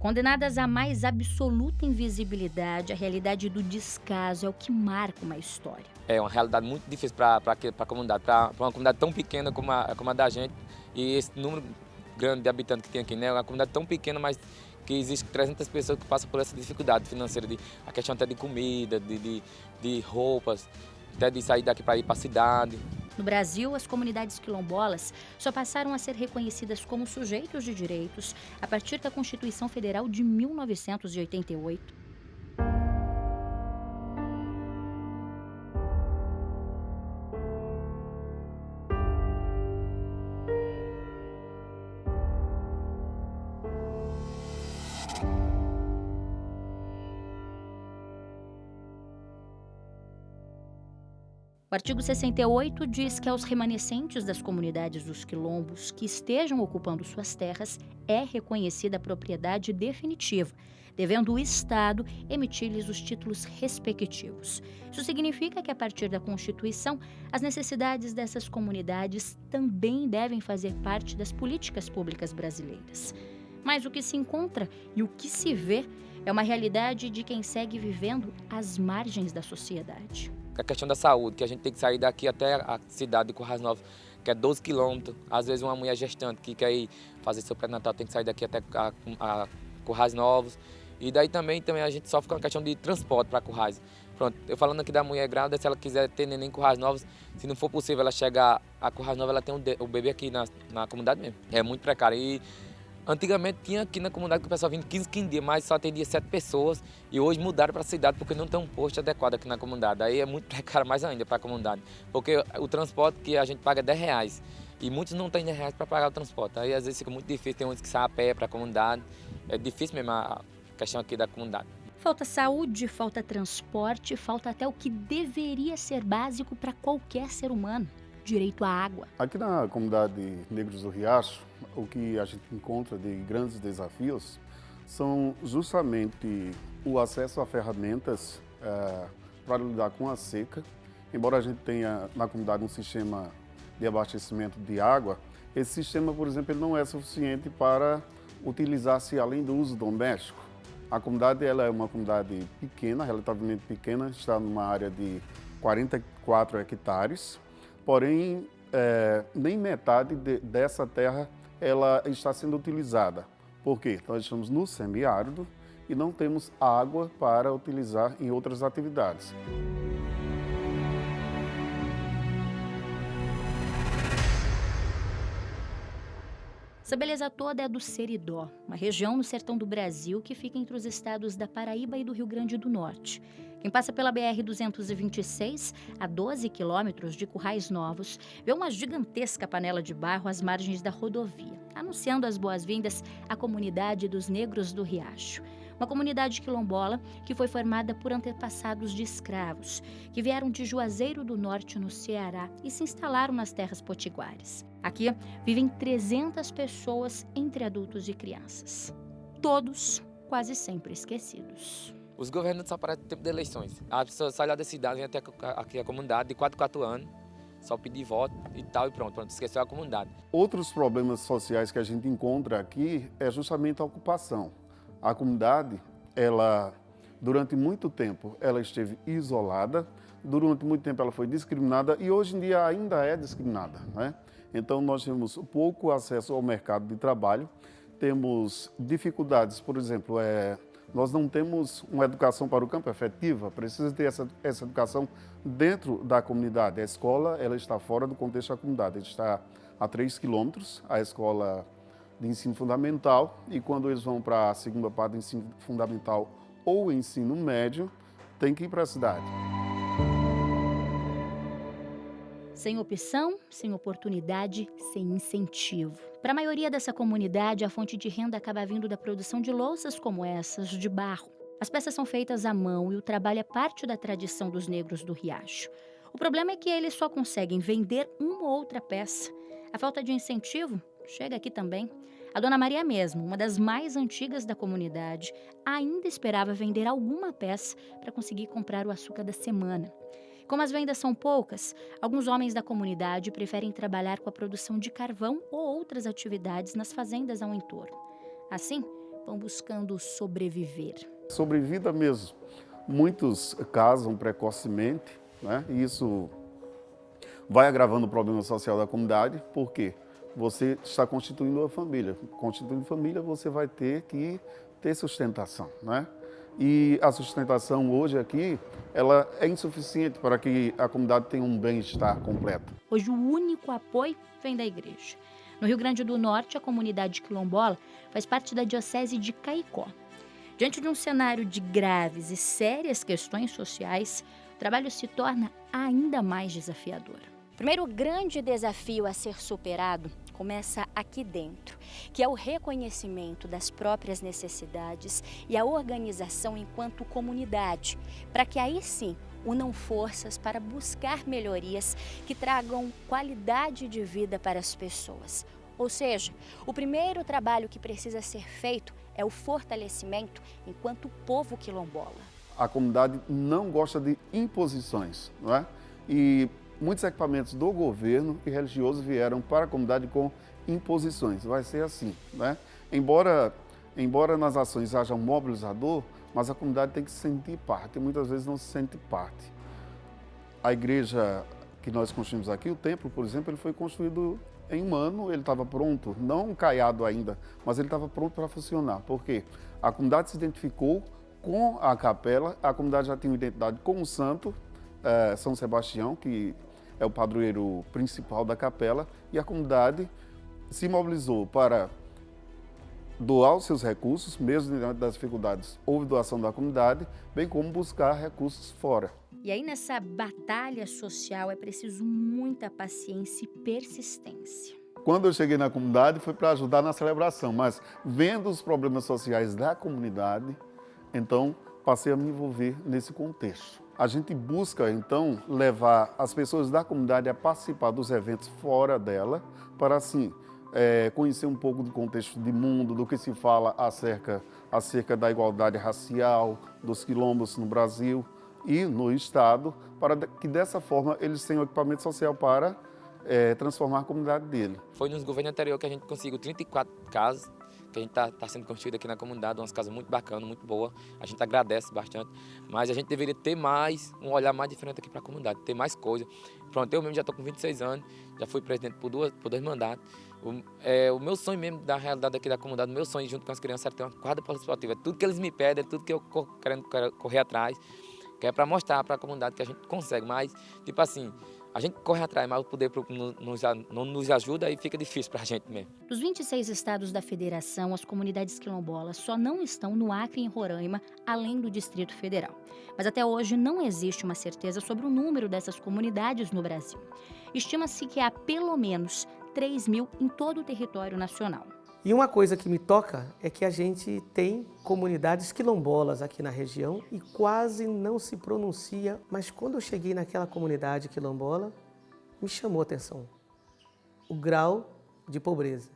Condenadas à mais absoluta invisibilidade, a realidade do descaso é o que marca uma história. É uma realidade muito difícil para a comunidade, para uma comunidade tão pequena como a da gente, e esse número grande de habitantes que tem aqui, né? É uma comunidade tão pequena, mas que existe 300 pessoas que passam por essa dificuldade financeira, a questão até de comida, de roupas, até de sair daqui para ir para a cidade. No Brasil, as comunidades quilombolas só passaram a ser reconhecidas como sujeitos de direitos a partir da Constituição Federal de 1988. O artigo 68 diz que aos remanescentes das comunidades dos quilombos que estejam ocupando suas terras é reconhecida a propriedade definitiva, devendo o Estado emitir-lhes os títulos respectivos. Isso significa que, a partir da Constituição, as necessidades dessas comunidades também devem fazer parte das políticas públicas brasileiras. Mas o que se encontra e o que se vê é uma realidade de quem segue vivendo às margens da sociedade. A questão da saúde, que a gente tem que sair daqui até a cidade de Currais Novos, que é 12 quilômetros. Às vezes uma mulher gestante que quer ir fazer seu pré-natal tem que sair daqui até a Currais Novos. E daí também a gente sofre com a questão de transporte para Currais. Pronto, eu falando aqui da mulher grávida, se ela quiser ter neném em Currais Novos, se não for possível ela chegar a Currais Novos, ela tem o bebê aqui na comunidade mesmo. É muito precário. E antigamente tinha aqui na comunidade que o pessoal vinha 15 dias, mas só atendia 7 pessoas. E hoje mudaram para a cidade porque não tem um posto adequado aqui na comunidade. Aí é muito precário mais ainda para a comunidade. Porque o transporte que a gente paga é R$ 10. E muitos não têm R$ 10 para pagar o transporte. Aí às vezes fica muito difícil, tem uns que saem a pé para a comunidade. É difícil mesmo a questão aqui da comunidade. Falta saúde, falta transporte, falta até o que deveria ser básico para qualquer ser humano: direito à água. Aqui na comunidade Negros do Riacho, o que a gente encontra de grandes desafios são justamente o acesso a ferramentas para lidar com a seca. Embora a gente tenha na comunidade um sistema de abastecimento de água, esse sistema, por exemplo, ele não é suficiente para utilizar-se além do uso doméstico. A comunidade ela é uma comunidade pequena, relativamente pequena, está numa área de 44 hectares, porém nem metade dessa terra ela está sendo utilizada. Por quê? Nós estamos no semiárido e não temos água para utilizar em outras atividades. Essa beleza toda é do Seridó, uma região no sertão do Brasil que fica entre os estados da Paraíba e do Rio Grande do Norte. Quem passa pela BR-226, a 12 quilômetros de Currais Novos, vê uma gigantesca panela de barro às margens da rodovia, anunciando as boas-vindas à comunidade dos Negros do Riacho. Uma comunidade quilombola que foi formada por antepassados de escravos, que vieram de Juazeiro do Norte, no Ceará, e se instalaram nas terras potiguares. Aqui vivem 300 pessoas, entre adultos e crianças. Todos quase sempre esquecidos. Os governantes só aparecem no tempo de eleições. A pessoa sai lá da cidade, vem até aqui a comunidade, de 4 em 4 anos, só pedir voto e tal, e pronto, esqueceu a comunidade. Outros problemas sociais que a gente encontra aqui é justamente a ocupação. A comunidade, ela, durante muito tempo, ela esteve isolada, durante muito tempo ela foi discriminada e hoje em dia ainda é discriminada, né? Então nós temos pouco acesso ao mercado de trabalho, temos dificuldades, por exemplo, nós não temos uma educação para o campo efetiva, precisa ter essa educação dentro da comunidade. A escola ela está fora do contexto da comunidade, está a 3 quilômetros, a escola de ensino fundamental, e quando eles vão para a segunda parte do ensino fundamental ou ensino médio, tem que ir para a cidade. Sem opção, sem oportunidade, sem incentivo. Para a maioria dessa comunidade, a fonte de renda acaba vindo da produção de louças como essas, de barro. As peças são feitas à mão e o trabalho é parte da tradição dos Negros do Riacho. O problema é que eles só conseguem vender uma ou outra peça. A falta de incentivo chega aqui também. A Dona Maria mesmo, uma das mais antigas da comunidade, ainda esperava vender alguma peça para conseguir comprar o açúcar da semana. Como as vendas são poucas, alguns homens da comunidade preferem trabalhar com a produção de carvão ou outras atividades nas fazendas ao entorno. Assim, vão buscando sobreviver. Sobrevida mesmo. Muitos casam precocemente, né? E isso vai agravando o problema social da comunidade, porque você está constituindo uma família. Constituindo família, você vai ter que ter sustentação, né? E a sustentação hoje aqui, ela é insuficiente para que a comunidade tenha um bem-estar completo. Hoje o único apoio vem da igreja. No Rio Grande do Norte, a comunidade quilombola faz parte da diocese de Caicó. Diante de um cenário de graves e sérias questões sociais, o trabalho se torna ainda mais desafiador. O primeiro grande desafio a ser superado começa aqui dentro, que é o reconhecimento das próprias necessidades e a organização enquanto comunidade, para que aí sim unam forças para buscar melhorias que tragam qualidade de vida para as pessoas. Ou seja, o primeiro trabalho que precisa ser feito é o fortalecimento enquanto povo quilombola. A comunidade não gosta de imposições, não é? E muitos equipamentos do governo e religioso vieram para a comunidade com imposições. Vai ser assim, né? Embora nas ações haja um mobilizador, mas a comunidade tem que se sentir parte, e muitas vezes não se sente parte. A igreja que nós construímos aqui, o templo, por exemplo, ele foi construído em um ano, ele estava pronto, não caiado ainda, mas ele estava pronto para funcionar. Por quê? A comunidade se identificou com a capela, a comunidade já tinha uma identidade com o santo, São Sebastião, que é o padroeiro principal da capela, e a comunidade se mobilizou para doar os seus recursos, mesmo diante das dificuldades. Houve doação da comunidade, bem como buscar recursos fora. E aí nessa batalha social é preciso muita paciência e persistência. Quando eu cheguei na comunidade foi para ajudar na celebração, mas vendo os problemas sociais da comunidade, então passei a me envolver nesse contexto. A gente busca, então, levar as pessoas da comunidade a participar dos eventos fora dela, para assim conhecer um pouco do contexto de mundo, do que se fala acerca da igualdade racial, dos quilombos no Brasil e no Estado, para que dessa forma eles tenham equipamento social para transformar a comunidade dele. Foi nos governos anteriores que a gente conseguiu 34 casas, que a gente está sendo construída aqui na comunidade, umas casas muito bacanas, muito boas. A gente agradece bastante, mas a gente deveria ter mais, um olhar mais diferente aqui para a comunidade, ter mais coisa. Pronto, eu mesmo já estou com 26 anos, já fui presidente por dois mandatos. O meu sonho mesmo, da realidade aqui da comunidade, o meu sonho junto com as crianças era ter uma quadra poliesportiva. É tudo que eles me pedem, é tudo que eu quero correr atrás, que é para mostrar para a comunidade que a gente consegue. Mas, tipo assim, a gente corre atrás, mas o poder não nos ajuda e fica difícil para a gente mesmo. Dos 26 estados da federação, as comunidades quilombolas só não estão no Acre e em Roraima, além do Distrito Federal. Mas até hoje não existe uma certeza sobre o número dessas comunidades no Brasil. Estima-se que há pelo menos 3.000 em todo o território nacional. E uma coisa que me toca é que a gente tem comunidades quilombolas aqui na região e quase não se pronuncia, mas quando eu cheguei naquela comunidade quilombola, me chamou a atenção o grau de pobreza.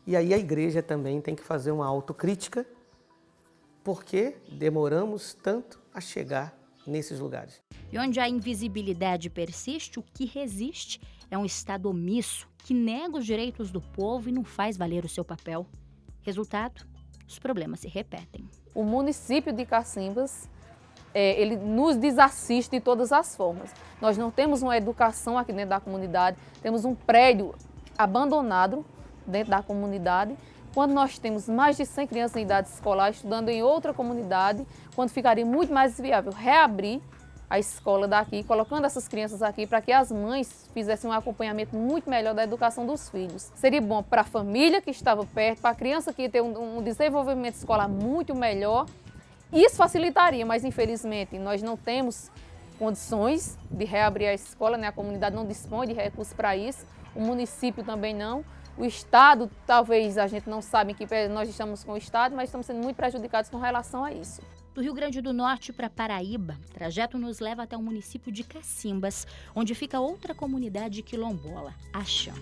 E aí a igreja também tem que fazer uma autocrítica, porque demoramos tanto a chegar nesses lugares. E onde a invisibilidade persiste, o que resiste é um Estado omisso que nega os direitos do povo e não faz valer o seu papel. Resultado, os problemas se repetem. O município de Cacimbas, ele nos desassiste de todas as formas. Nós não temos uma educação aqui dentro da comunidade, temos um prédio abandonado dentro da comunidade, quando nós temos mais de 100 crianças em idade escolar estudando em outra comunidade, quando ficaria muito mais viável reabrir a escola daqui, colocando essas crianças aqui para que as mães fizessem um acompanhamento muito melhor da educação dos filhos. Seria bom para a família que estava perto, para a criança que ia ter um desenvolvimento escolar muito melhor. Isso facilitaria, mas infelizmente nós não temos condições de reabrir a escola, né? A comunidade não dispõe de recursos para isso, o município também não. O Estado, talvez a gente não sabe que nós estamos com o Estado, mas estamos sendo muito prejudicados com relação a isso. Do Rio Grande do Norte para Paraíba, o trajeto nos leva até o município de Cacimbas, onde fica outra comunidade quilombola, Axã.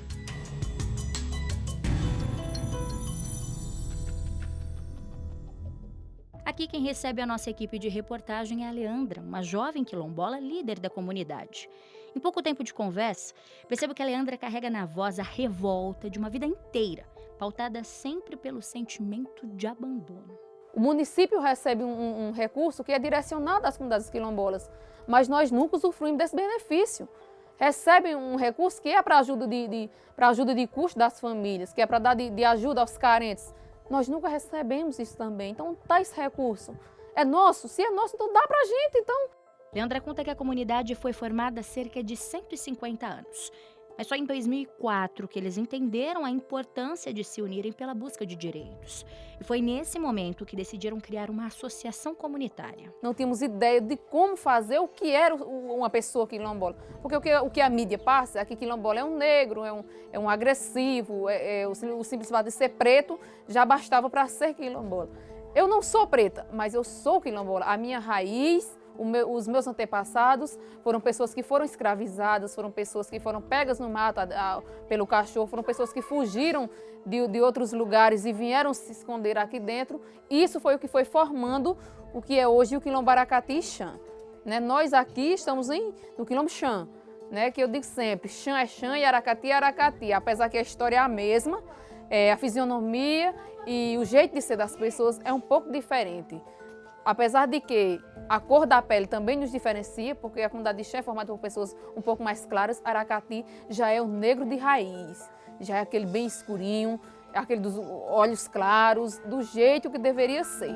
Aqui quem recebe a nossa equipe de reportagem é a Leandra, uma jovem quilombola líder da comunidade. Em pouco tempo de conversa, percebo que a Leandra carrega na voz a revolta de uma vida inteira pautada sempre pelo sentimento de abandono. O município recebe um recurso que é direcionado às comunidades quilombolas, mas nós nunca usufruímos desse benefício. Recebem um recurso que é para ajuda de custo das famílias, que é para dar de ajuda aos carentes. Nós nunca recebemos isso também. Então, tá esse recurso. É nosso? Se é nosso, então dá para a gente, então. Leandra conta que a comunidade foi formada há cerca de 150 anos. Mas só em 2004 que eles entenderam a importância de se unirem pela busca de direitos. E foi nesse momento que decidiram criar uma associação comunitária. Não tínhamos ideia de como fazer, o que era uma pessoa quilombola. Porque o que a mídia passa é que quilombola é um negro, é um agressivo, o simples fato de ser preto já bastava para ser quilombola. Eu não sou preta, mas eu sou quilombola. A minha raiz, os meus antepassados foram pessoas que foram escravizadas, foram pessoas que foram pegas no mato pelo cachorro, foram pessoas que fugiram de outros lugares e vieram se esconder aqui dentro. Isso foi o que foi formando o que é hoje o Quilombo Aracati e Xã. Né? Nós aqui estamos no Quilombo Xã, né? Que eu digo sempre, Xã é Xã e Aracati é Aracati, apesar que a história é a mesma, a fisionomia e o jeito de ser das pessoas é um pouco diferente. Apesar de que a cor da pele também nos diferencia, porque a comunidade de Xã é formada por pessoas um pouco mais claras, Aracati já é o negro de raiz, já é aquele bem escurinho, aquele dos olhos claros, do jeito que deveria ser.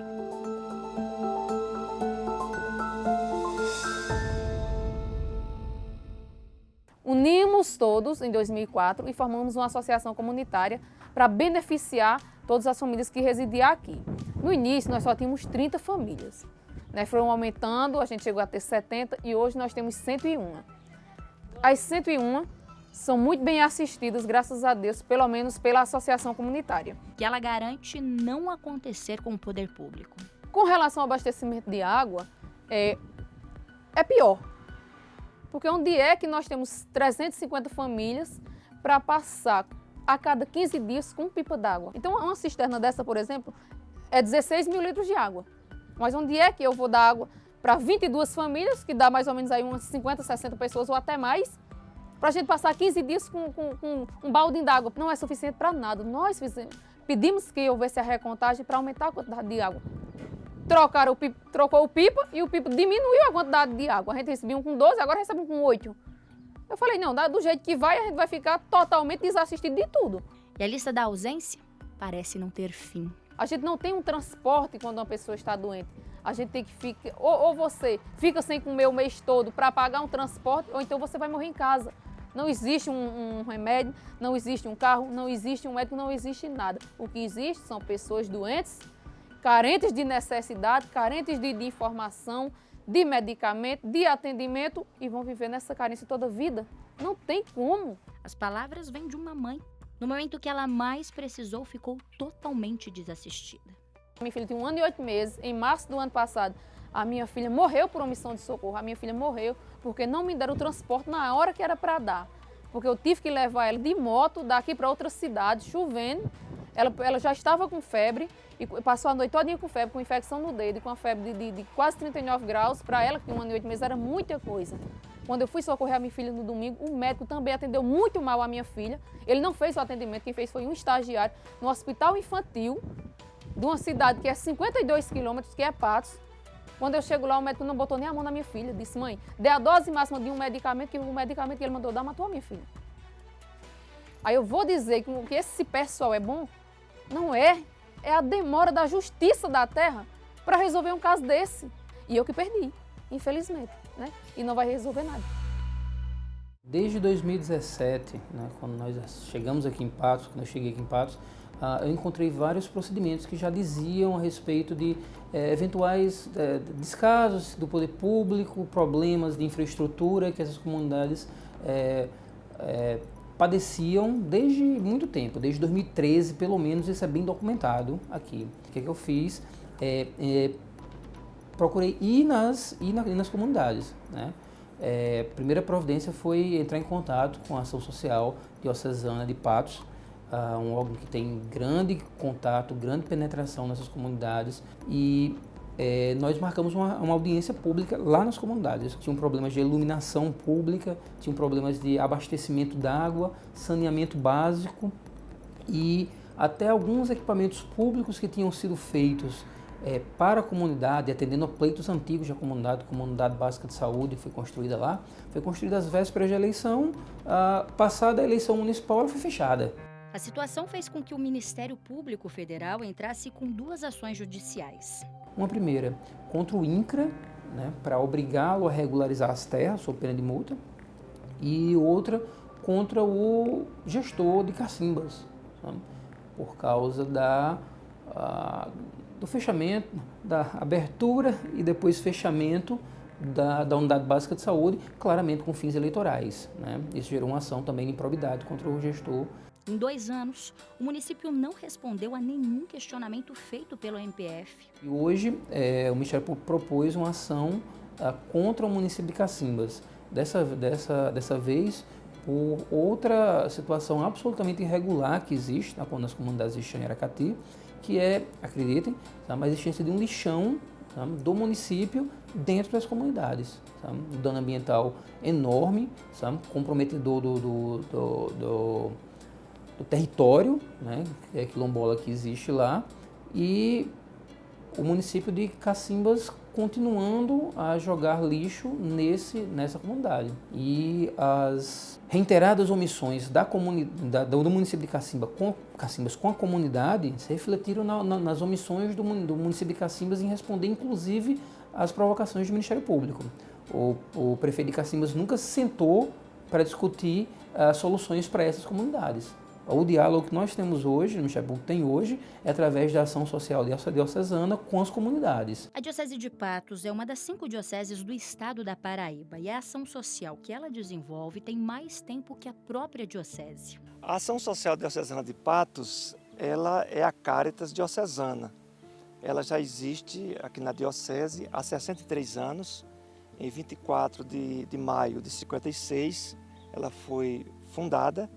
Unimos todos em 2004 e formamos uma associação comunitária para beneficiar todas as famílias que residiam aqui. No início, nós só tínhamos 30 famílias. Foram aumentando, a gente chegou a ter 70 e hoje nós temos 101. As 101 são muito bem assistidas, graças a Deus, pelo menos pela associação comunitária. Que ela garante não acontecer com o poder público. Com relação ao abastecimento de água, é pior. Porque onde é que nós temos 350 famílias para passar a cada 15 dias com pipa d'água? Então, uma cisterna dessa, por exemplo, é 16 mil litros de água. Mas onde é que eu vou dar água para 22 famílias, que dá mais ou menos aí umas 50, 60 pessoas ou até mais, para a gente passar 15 dias com um balde d'água? Não é suficiente para nada. Nós pedimos que houvesse a recontagem para aumentar a quantidade de água. Trocou o pipa e o pipa diminuiu a quantidade de água. A gente recebia um com 12, agora recebe um com 8. Eu falei, não, do jeito que vai, a gente vai ficar totalmente desassistido de tudo. E a lista da ausência parece não ter fim. A gente não tem um transporte quando uma pessoa está doente. A gente tem que ficar, ou você fica sem comer o mês todo para pagar um transporte, ou então você vai morrer em casa. Não existe um remédio, não existe um carro, não existe um médico, não existe nada. O que existe são pessoas doentes, carentes de necessidade, carentes de informação, de medicamento, de atendimento e vão viver nessa carência toda a vida. Não tem como. As palavras vêm de uma mãe. No momento que ela mais precisou, ficou totalmente desassistida. Minha filha tinha 1 ano e 8 meses. Em março do ano passado, a minha filha morreu por omissão de socorro. A minha filha morreu porque não me deram o transporte na hora que era para dar. Porque eu tive que levar ela de moto daqui para outra cidade, chovendo. Ela já estava com febre e passou a noite todinha com febre, com infecção no dedo, com uma febre de quase 39 graus. Para ela, que tinha 1 ano e 8 meses, era muita coisa. Quando eu fui socorrer a minha filha no domingo, o médico também atendeu muito mal a minha filha. Ele não fez o atendimento, quem fez foi um estagiário no hospital infantil de uma cidade que é 52 quilômetros, que é Patos. Quando eu chego lá, o médico não botou nem a mão na minha filha. Disse, mãe, dê a dose máxima de um medicamento, que o medicamento que ele mandou dar matou a minha filha. Aí eu vou dizer que esse pessoal é bom? Não é. É a demora da justiça da terra para resolver um caso desse. E eu que perdi, infelizmente, né? E não vai resolver nada. Desde 2017, né, quando nós chegamos aqui em Patos, quando eu cheguei aqui em Patos, eu encontrei vários procedimentos que já diziam a respeito de eventuais descasos do poder público, problemas de infraestrutura que essas comunidades padeciam desde muito tempo, desde 2013 pelo menos, isso é bem documentado aqui. O que eu fiz? Procurei ir nas comunidades, né? Primeira providência foi entrar em contato com a Ação Social Diocesana de Patos, um órgão que tem grande contato, grande penetração nessas comunidades e nós marcamos uma audiência pública lá nas comunidades. Tinham problemas de iluminação pública, tinham problemas de abastecimento d'água, saneamento básico e até alguns equipamentos públicos que tinham sido feitos para a comunidade, atendendo a pleitos antigos da comunidade básica de saúde, foi construída lá, foi construída às vésperas da eleição, passada a eleição municipal, ela foi fechada. A situação fez com que o Ministério Público Federal entrasse com 2 ações judiciais. Uma primeira contra o INCRA, né, para obrigá-lo a regularizar as terras sob pena de multa, e outra contra o gestor de cacimbas, sabe, por causa do fechamento, da abertura e depois fechamento da unidade básica de saúde, claramente com fins eleitorais, né? Isso gerou uma ação também de improbidade contra o gestor. Em 2 anos, o município não respondeu a nenhum questionamento feito pelo MPF. E hoje, o Ministério Público propôs uma ação contra o município de Cacimbas. Dessa vez, por outra situação absolutamente irregular que existe nas comunidades de Lixão e Aracati, que é, acreditem, a existência de um lixão do município dentro das comunidades. Um dano ambiental enorme, comprometedor do território, né, que é quilombola que existe lá, e o município de Cacimbas continuando a jogar lixo nessa comunidade. E as reiteradas omissões do município de Cacimbas com a comunidade se refletiram nas omissões do município de Cacimbas em responder, inclusive, às provocações do Ministério Público. O prefeito de Cacimbas nunca se sentou para discutir soluções para essas comunidades. O diálogo que nós temos hoje, o Ministério Público tem hoje, é através da ação social diocesana com as comunidades. A Diocese de Patos é uma das 5 dioceses do estado da Paraíba e a ação social que ela desenvolve tem mais tempo que a própria diocese. A ação social diocesana de Patos, ela é a Caritas diocesana. Ela já existe aqui na diocese há 63 anos. Em 24 de maio de 56, ela foi fundada.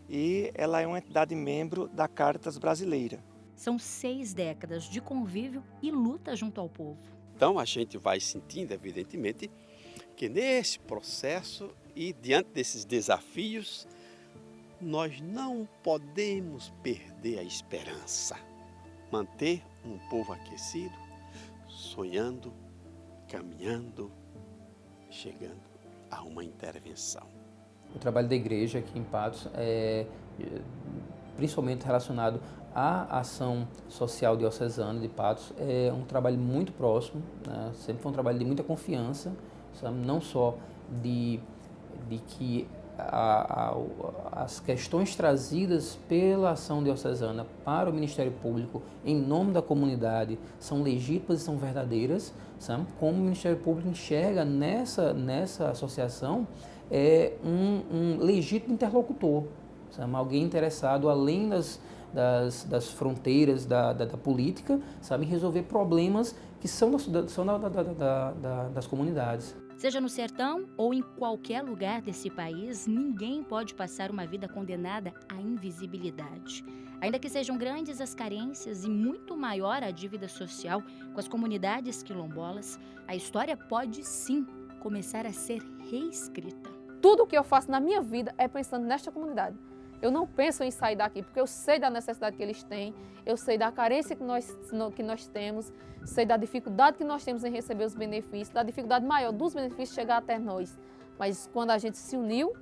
E ela é uma entidade membro da Caritas brasileira. São 6 décadas de convívio e luta junto ao povo. Então a gente vai sentindo, evidentemente, que nesse processo e diante desses desafios, nós não podemos perder a esperança. Manter um povo aquecido, sonhando, caminhando, chegando a uma intervenção. O trabalho da igreja aqui em Patos é principalmente relacionado à ação social diocesana de Patos, é um trabalho muito próximo, né? Sempre foi um trabalho de muita confiança, sabe? Não só de que as questões trazidas pela ação diocesana para o Ministério Público em nome da comunidade são legítimas e são verdadeiras, sabe? Como o Ministério Público enxerga nessa associação um legítimo interlocutor, sabe? Alguém interessado além das fronteiras da política, sabe? Em resolver problemas que são das comunidades. Seja no sertão ou em qualquer lugar desse país, ninguém pode passar uma vida condenada à invisibilidade. Ainda que sejam grandes as carências e muito maior a dívida social com as comunidades quilombolas, a história pode sim começar a ser reescrita. Tudo o que eu faço na minha vida é pensando nesta comunidade. Eu não penso em sair daqui, porque eu sei da necessidade que eles têm, eu sei da carência que nós temos, sei da dificuldade que nós temos em receber os benefícios, da dificuldade maior dos benefícios chegar até nós. Mas quando a gente se uniu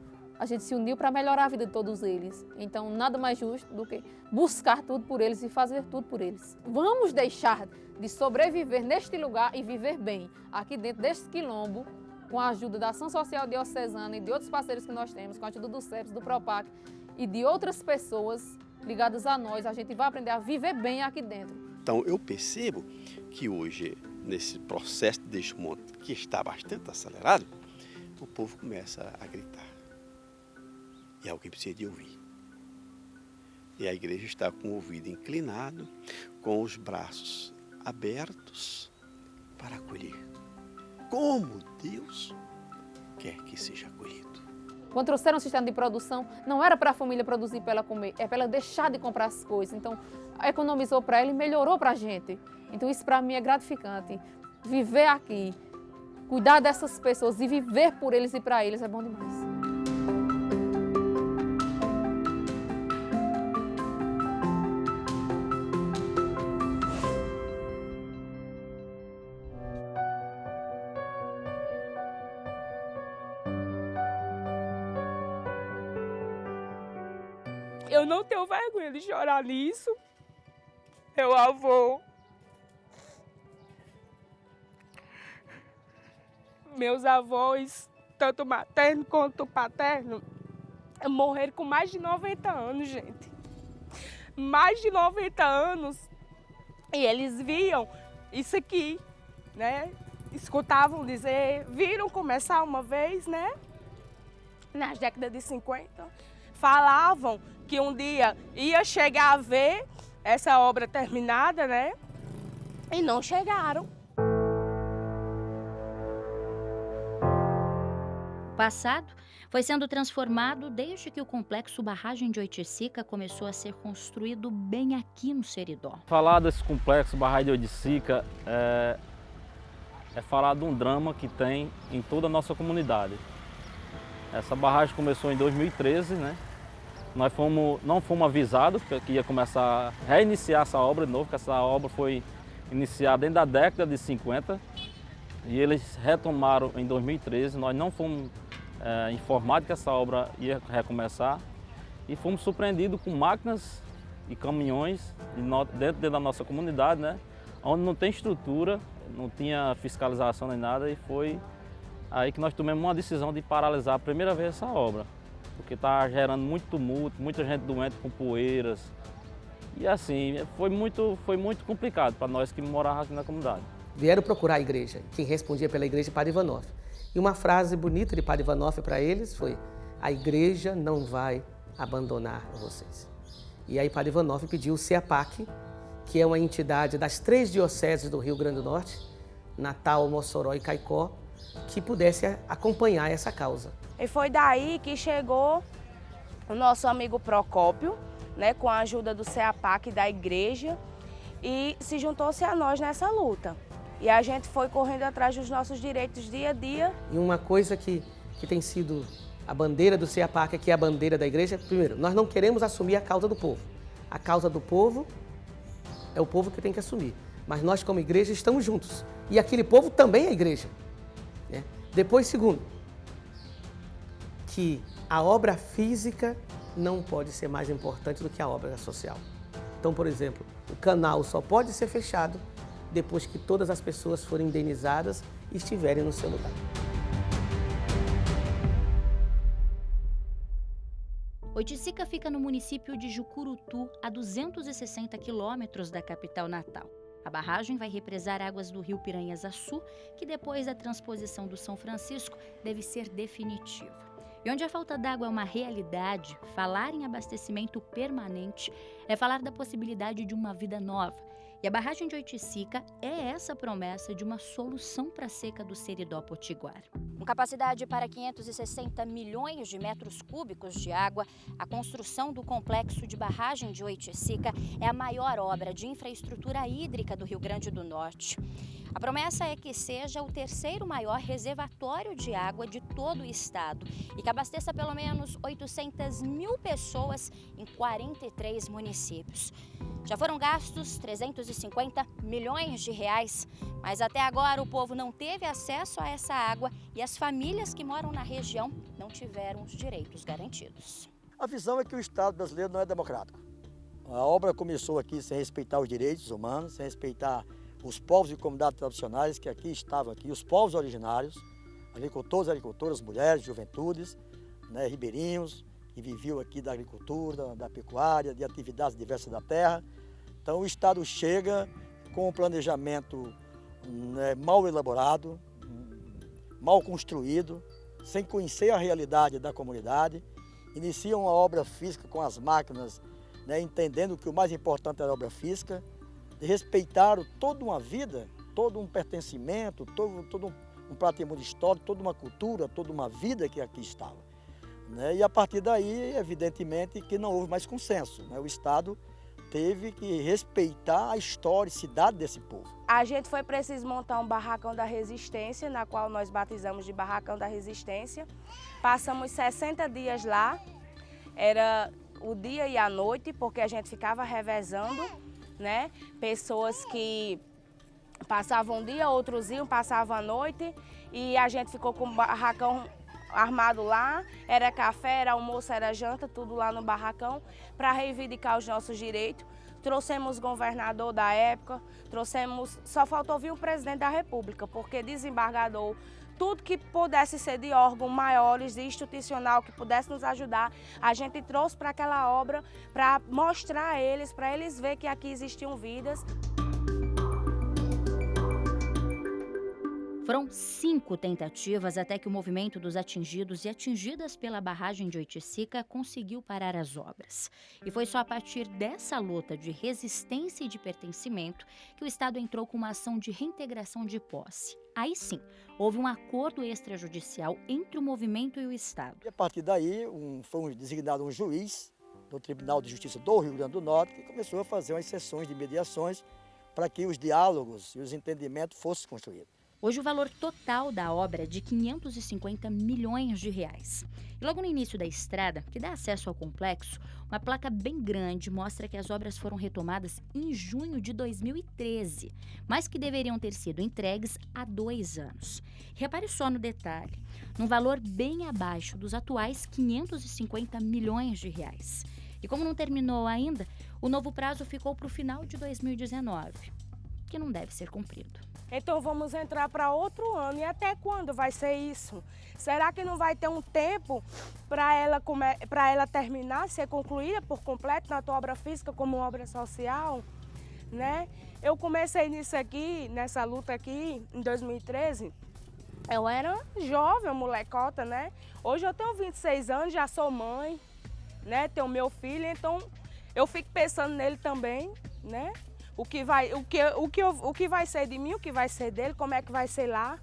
para melhorar a vida de todos eles. Então, nada mais justo do que buscar tudo por eles e fazer tudo por eles. Vamos deixar de sobreviver neste lugar e viver bem, aqui dentro deste quilombo, com a ajuda da Ação Social Diocesana e de outros parceiros que nós temos, com a ajuda do CEPS, do PROPAC e de outras pessoas ligadas a nós, a gente vai aprender a viver bem aqui dentro. Então eu percebo que hoje, nesse processo de desmonte que está bastante acelerado, o povo começa a gritar. E alguém precisa de ouvir. E a igreja está com o ouvido inclinado, com os braços abertos para acolher. Como Deus quer que seja acolhido. Quando trouxeram um sistema de produção, não era para a família produzir para ela comer, é para ela deixar de comprar as coisas. Então, economizou para ela e melhorou para a gente. Então, isso para mim é gratificante. Viver aqui, cuidar dessas pessoas e viver por eles e para eles é bom demais. Eu não tenho vergonha de chorar nisso. Meu avô, meus avós, tanto materno quanto paterno, morreram com mais de 90 anos, gente. Mais de 90 anos. E eles viam isso aqui, né? Escutavam dizer, viram começar uma vez, né? Nas décadas de 50. Falavam que um dia ia chegar a ver essa obra terminada, né? E não chegaram. O passado foi sendo transformado desde que o complexo Barragem de Oiticica começou a ser construído bem aqui no Seridó. Falar desse complexo Barragem de Oiticica é falar de um drama que tem em toda a nossa comunidade. Essa barragem começou em 2013, né? Nós não fomos avisados que ia começar a reiniciar essa obra de novo, que essa obra foi iniciada dentro da década de 50 e eles retomaram em 2013. Nós não fomos informados que essa obra ia recomeçar e fomos surpreendidos com máquinas e caminhões dentro da nossa comunidade, né? Onde não tem estrutura, não tinha fiscalização nem nada, e foi aí que nós tomamos uma decisão de paralisar a primeira vez essa obra, porque está gerando muito tumulto, muita gente doente com poeiras. E assim, foi muito complicado para nós que morávamos aqui na comunidade. Vieram procurar a igreja. Quem respondia pela igreja é Padre Ivanov. E uma frase bonita de Padre Ivanov para eles foi: a igreja não vai abandonar vocês. E aí Padre Ivanov pediu o CEAPAC, que é uma entidade das 3 dioceses do Rio Grande do Norte, Natal, Mossoró e Caicó, que pudesse acompanhar essa causa. E foi daí que chegou o nosso amigo Procópio, né, com a ajuda do CEAPAC da igreja, e se juntou-se a nós nessa luta. E a gente foi correndo atrás dos nossos direitos dia a dia. E uma coisa que tem sido a bandeira do CEAPAC, que é a bandeira da igreja, primeiro, nós não queremos assumir a causa do povo. A causa do povo é o povo que tem que assumir. Mas nós, como igreja, estamos juntos. E aquele povo também é a igreja. Né? Depois, segundo, que a obra física não pode ser mais importante do que a obra social. Então, por exemplo, o canal só pode ser fechado depois que todas as pessoas forem indenizadas e estiverem no seu lugar. Oiticica fica no município de Jucurutu, a 260 quilômetros da capital natal. A barragem vai represar águas do rio Piranhas-Açu, que depois da transposição do São Francisco deve ser definitiva. E onde a falta d'água é uma realidade, falar em abastecimento permanente é falar da possibilidade de uma vida nova. E a barragem de Oiticica é essa promessa de uma solução para a seca do Seridó Potiguar. Com capacidade para 560 milhões de metros cúbicos de água, a construção do complexo de barragem de Oiticica é a maior obra de infraestrutura hídrica do Rio Grande do Norte. A promessa é que seja o 3º maior reservatório de água de todo o estado e que abasteça pelo menos 800 mil pessoas em 43 municípios. Já foram gastos 350 milhões de reais, mas até agora o povo não teve acesso a essa água e as famílias que moram na região não tiveram os direitos garantidos. A visão é que o Estado brasileiro não é democrático. A obra começou aqui sem respeitar os direitos humanos, sem respeitar os povos e comunidades tradicionais que aqui estavam aqui, os povos originários, agricultores, agricultoras, mulheres, juventudes, né, ribeirinhos, que viviam aqui da agricultura, da pecuária, de atividades diversas da terra. Então o Estado chega com um planejamento mal elaborado, mal construído, sem conhecer a realidade da comunidade, inicia uma obra física com as máquinas, né, entendendo que o mais importante era a obra física, de respeitar toda uma vida, todo um pertencimento, todo um patrimônio histórico, toda uma cultura, toda uma vida que aqui estava. Né? E a partir daí, evidentemente, que não houve mais consenso. Né? O Estado teve que respeitar a historicidade desse povo. A gente foi preciso montar um barracão da resistência, na qual nós batizamos de barracão da resistência. Passamos 60 dias lá, era o dia e a noite, porque a gente ficava revezando, né? Pessoas que passavam um dia, outros iam, passavam a noite, e a gente ficou com o barracão armado lá, era café, era almoço, era janta, tudo lá no barracão, para reivindicar os nossos direitos. Trouxemos o governador da época, só faltou vir o presidente da República, porque desembargador, tudo que pudesse ser de órgão maiores, de institucional, que pudesse nos ajudar, a gente trouxe para aquela obra para mostrar a eles, para eles verem que aqui existiam vidas. Foram 5 tentativas até que o movimento dos atingidos e atingidas pela barragem de Oiticica conseguiu parar as obras. E foi só a partir dessa luta de resistência e de pertencimento que o Estado entrou com uma ação de reintegração de posse. Aí sim, houve um acordo extrajudicial entre o movimento e o Estado. E a partir daí, foi designado um juiz do Tribunal de Justiça do Rio Grande do Norte que começou a fazer umas sessões de mediações para que os diálogos e os entendimentos fossem construídos. Hoje o valor total da obra é de 550 milhões de reais. E logo no início da estrada, que dá acesso ao complexo, uma placa bem grande mostra que as obras foram retomadas em junho de 2013, mas que deveriam ter sido entregues há 2 anos. Repare só no detalhe, num valor bem abaixo dos atuais 550 milhões de reais. E como não terminou ainda, o novo prazo ficou para o final de 2019, que não deve ser cumprido. Então vamos entrar para outro ano. E até quando vai ser isso? Será que não vai ter um tempo para ela terminar, ser concluída por completo, na tua obra física como obra social? Né? Eu comecei nisso aqui, nessa luta aqui, em 2013. Eu era jovem, molecota, né? Hoje eu tenho 26 anos, já sou mãe, né? Tenho meu filho, então eu fico pensando nele também, né? O que vai ser de mim, o que vai ser dele, como é que vai ser lá.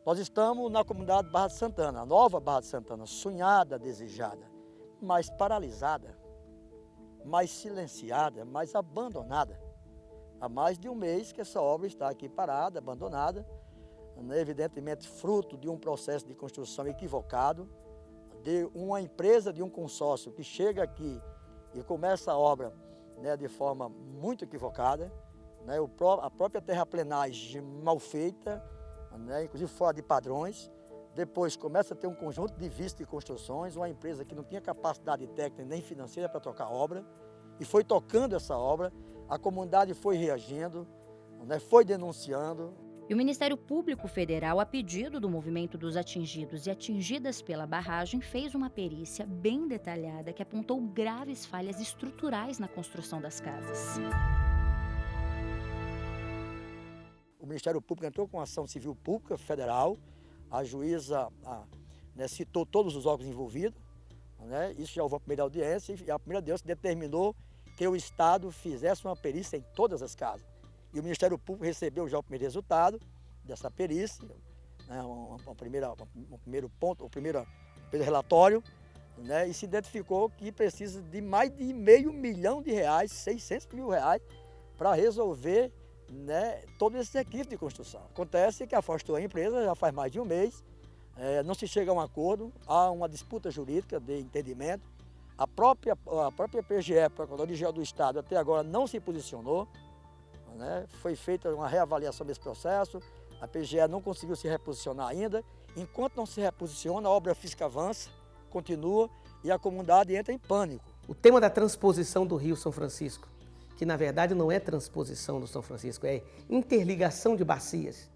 Nós estamos na comunidade Barra de Santana, a nova Barra de Santana, sonhada, desejada, mas paralisada, mais silenciada, mais abandonada. Há mais de um mês que essa obra está aqui parada, abandonada, né? Evidentemente fruto de um processo de construção equivocado, de uma empresa, de um consórcio que chega aqui e começa a obra, né, de forma muito equivocada, né, a própria terraplenagem mal feita, né, inclusive fora de padrões. Depois começa a ter um conjunto de vistas de construções, uma empresa que não tinha capacidade técnica nem financeira para tocar a obra, e foi tocando essa obra, a comunidade foi reagindo, né, foi denunciando. E o Ministério Público Federal, a pedido do movimento dos atingidos e atingidas pela barragem, fez uma perícia bem detalhada que apontou graves falhas estruturais na construção das casas. O Ministério Público entrou com ação civil pública federal, a juíza né, citou todos os órgãos envolvidos, né, isso já houve a primeira audiência, e a primeira audiência determinou que o Estado fizesse uma perícia em todas as casas. E o Ministério Público recebeu já o primeiro resultado dessa perícia, né, o primeiro relatório, né, e se identificou que precisa de mais de R$500 milhão, R$600 mil, para resolver, né, todos esses equipes de construção. Acontece que afastou a empresa já faz mais de um mês, não se chega a um acordo, há uma disputa jurídica de entendimento. A própria PGE, Procuradoria Geral do Estado, até agora não se posicionou. Né? Foi feita uma reavaliação desse processo, a PGE não conseguiu se reposicionar ainda. Enquanto não se reposiciona, a obra física avança, continua e a comunidade entra em pânico. O tema da transposição do Rio São Francisco, que na verdade não é transposição do São Francisco, é interligação de bacias,